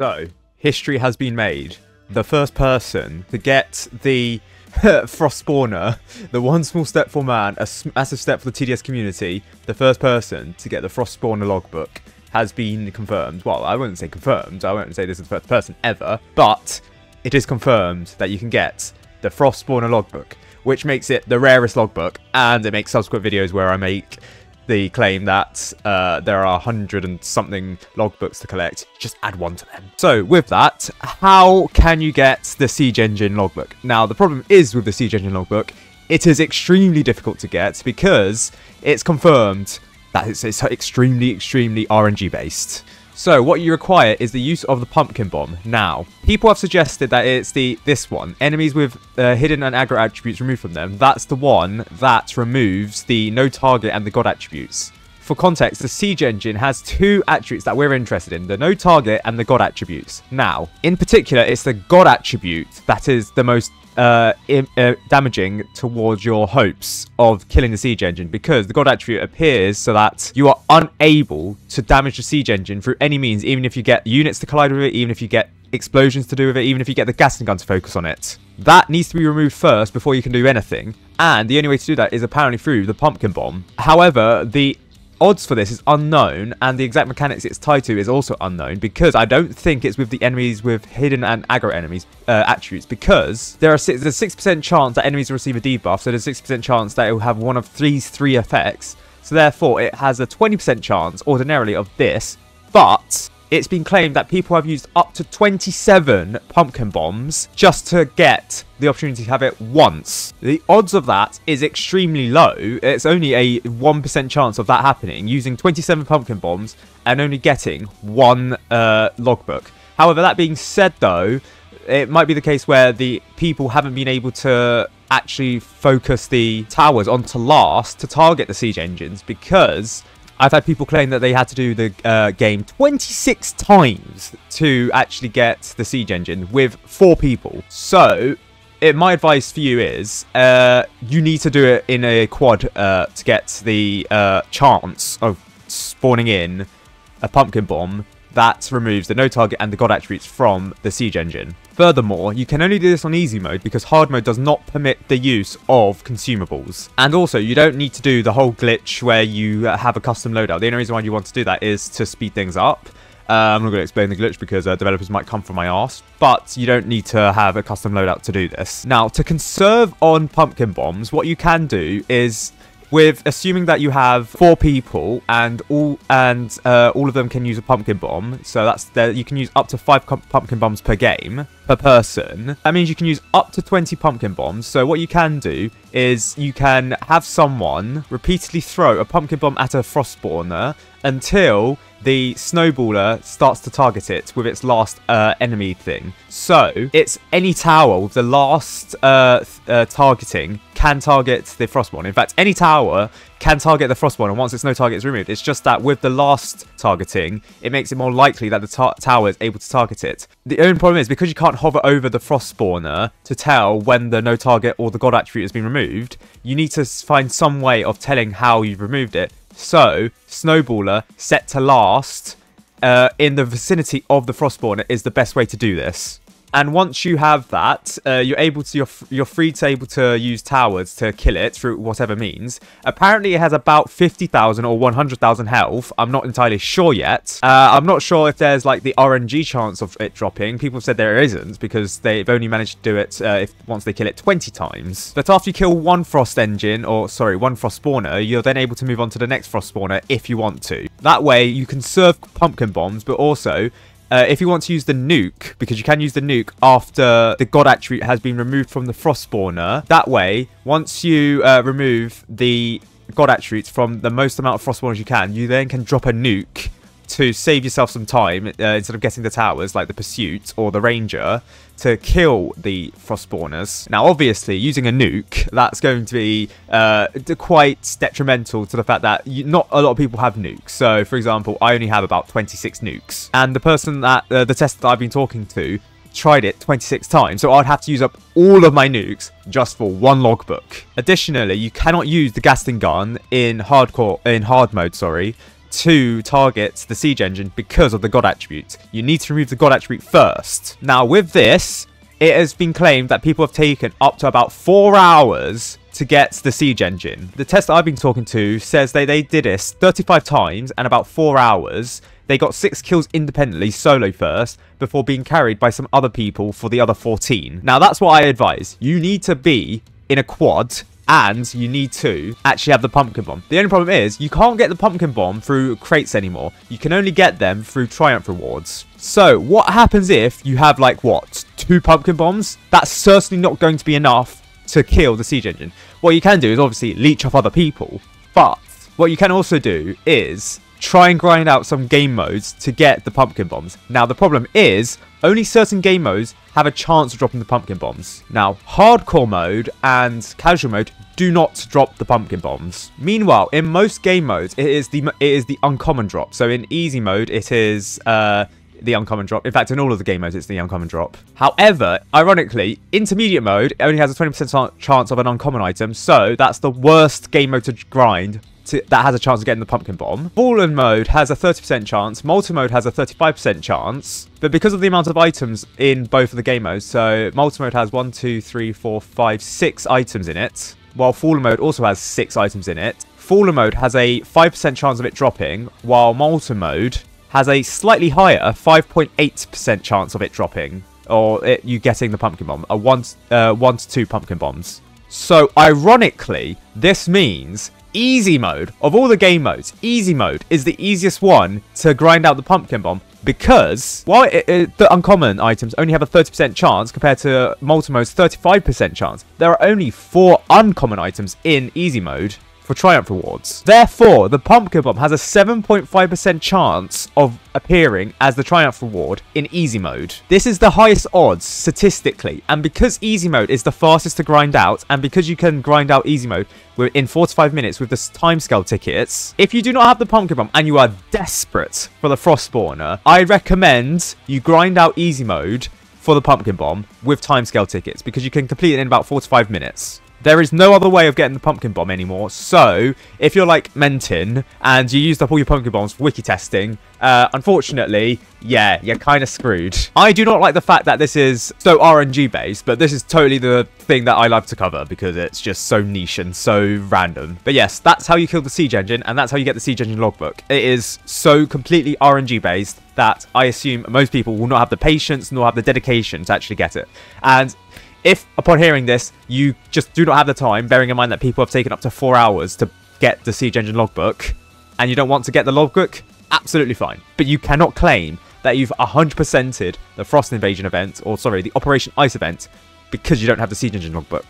So, history has been made. The first person to get the Frost Spawner, the one small step for man, a massive step for the TDS community, the first person to get the Frost Spawner logbook has been confirmed. Well, I wouldn't say confirmed, I wouldn't say this is the first person ever, but it is confirmed that you can get the Frost Spawner logbook, which makes it the rarest logbook, and it makes subsequent videos where I make the claim that there are 100 and something logbooks to collect. Just add one to them. So with that, how can you get the Siege Engine logbook? Now the problem is with the Siege Engine logbook, it is extremely difficult to get because it's confirmed that it's extremely RNG based. So what you require is the use of the pumpkin bomb. Now, people have suggested that it's this one. Enemies with hidden and aggro attributes removed from them. That's the one that removes the no target and the god attributes. For context, the Siege Engine has two attributes that we're interested in. The no target and the god attributes. Now, in particular, it's the god attribute that is the most damaging towards your hopes of killing the Siege Engine, because the god attribute appears so that you are unable to damage the Siege Engine through any means, even if you get units to collide with it, even if you get explosions to do with it, even if you get the gassing gun to focus on it. That needs to be removed first before you can do anything, and the only way to do that is apparently through the pumpkin bomb. However, the odds for this is unknown, and the exact mechanics it's tied to is also unknown, because I don't think it's with the enemies with hidden and aggro enemies attributes, because there's a 6% chance that enemies will receive a debuff, so there's a 6% chance that it will have one of these three effects, so therefore it has a 20% chance ordinarily of this, but it's been claimed that people have used up to 27 pumpkin bombs just to get the opportunity to have it once. The odds of that is extremely low. It's only a 1% chance of that happening, using 27 pumpkin bombs and only getting one logbook. However, that being said though, it might be the case where the people haven't been able to actually focus the towers onto last to target the siege engines, because I've had people claim that they had to do the game 26 times to actually get the siege engine with 4 people. So, my advice for you is, you need to do it in a quad to get the chance of spawning in a pumpkin bomb that removes the no target and the god attributes from the siege engine. Furthermore, you can only do this on easy mode because hard mode does not permit the use of consumables. And also, you don't need to do the whole glitch where you have a custom loadout. The only reason why you want to do that is to speed things up. I'm not going to explain the glitch because developers might come from my arse, but you don't need to have a custom loadout to do this. Now, to conserve on pumpkin bombs, what you can do is, with assuming that you have 4 people and all of them can use a pumpkin bomb, so you can use up to 5 pumpkin bombs per game per person. That means you can use up to 20 pumpkin bombs. So what you can do is you can have someone repeatedly throw a pumpkin bomb at a frost spawner until the snowballer starts to target it with its last enemy thing. So it's any tower with the last targeting can target the frostborn. In fact, any tower can target the frostborn, and once its no target is removed. It's just that with the last targeting, it makes it more likely that the tower is able to target it. The only problem is, because you can't hover over the frost spawner to tell when the no target or the god attribute has been removed, you need to find some way of telling how you've removed it. So, snowballer set to last in the vicinity of the frost spawner is the best way to do this. And once you have that, you're free to able to use towers to kill it through whatever means. Apparently, it has about 50,000 or 100,000 health. I'm not entirely sure yet. I'm not sure if there's like the RNG chance of it dropping. People have said there isn't because they've only managed to do it once they kill it 20 times. But after you kill one frost engine, or sorry, one frost spawner, you're then able to move on to the next frost spawner if you want to. That way, you can serve pumpkin bombs, but also, if you want to use the nuke, because you can use the nuke after the god attribute has been removed from the frost spawner. That way, once you remove the god attributes from the most amount of frost spawners you can then drop a nuke to save yourself some time instead of getting the towers like the pursuit or the ranger to kill the frost spawners. Now obviously, using a nuke, that's going to be quite detrimental to the fact that not a lot of people have nukes. So for example, I only have about 26 nukes, and the person that the tester that I've been talking to tried it 26 times, so I'd have to use up all of my nukes just for one logbook. Additionally, you cannot use the gassing gun in hard mode, to target the siege engine because of the god attribute. You need to remove the god attribute first. Now, with this, it has been claimed that people have taken up to about 4 hours to get the siege engine. The test that I've been talking to says they did this 35 times and about 4 hours. They got 6 kills independently, solo first, before being carried by some other people for the other 14. Now, that's what I advise. You need to be in a quad, and you need to actually have the pumpkin bomb. The only problem is, you can't get the pumpkin bomb through crates anymore. You can only get them through triumph rewards. So, what happens if you have, like, what, 2 pumpkin bombs? That's certainly not going to be enough to kill the siege engine. What you can do is obviously leech off other people, but what you can also do is try and grind out some game modes to get the pumpkin bombs. Now, the problem is only certain game modes have a chance of dropping the pumpkin bombs. Now, hardcore mode and casual mode do not drop the pumpkin bombs. Meanwhile, in most game modes, it is the uncommon drop. So in easy mode, it is the uncommon drop. In fact, in all of the game modes, it's the uncommon drop. However, ironically, intermediate mode only has a 20% chance of an uncommon item, so that's the worst game mode to grind that has a chance of getting the pumpkin bomb. Fallen mode has a 30% chance, multi-mode has a 35% chance, but because of the amount of items in both of the game modes, so multi-mode has 1, 2, 3, 4, 5, 6 items in it, while Fallen mode also has 6 items in it. Fallen mode has a 5% chance of it dropping, while multi-mode has a slightly higher 5.8% chance of it dropping, or you getting the pumpkin bomb, a 1 to 2 pumpkin bombs. So, ironically, this means easy mode, of all the game modes, easy mode is the easiest one to grind out the pumpkin bomb, because while the uncommon items only have a 30% chance compared to multi-mode's 35% chance, there are only 4 uncommon items in easy mode for triumph rewards. Therefore, the pumpkin bomb has a 7.5% chance of appearing as the triumph reward in easy mode. This is the highest odds statistically, and because easy mode is the fastest to grind out, and because you can grind out easy mode in 4 to 5 minutes with the timescale tickets, if you do not have the pumpkin bomb and you are desperate for the frost spawner, I recommend you grind out easy mode for the pumpkin bomb with timescale tickets, because you can complete it in about 4 to 5 minutes. There is no other way of getting the pumpkin bomb anymore, so if you're like Mentin and you used up all your pumpkin bombs for wiki testing, unfortunately, yeah, you're kind of screwed. I do not like the fact that this is so RNG based, but this is totally the thing that I love to cover because it's just so niche and so random. But yes, that's how you kill the siege engine, and that's how you get the siege engine logbook. It is so completely RNG based that I assume most people will not have the patience nor have the dedication to actually get it. And if, upon hearing this, you just do not have the time, bearing in mind that people have taken up to 4 hours to get the siege engine logbook, and you don't want to get the logbook, absolutely fine. But you cannot claim that you've 100%ed the Frost Invasion event, or sorry, the Operation Ice event, because you don't have the siege engine logbook.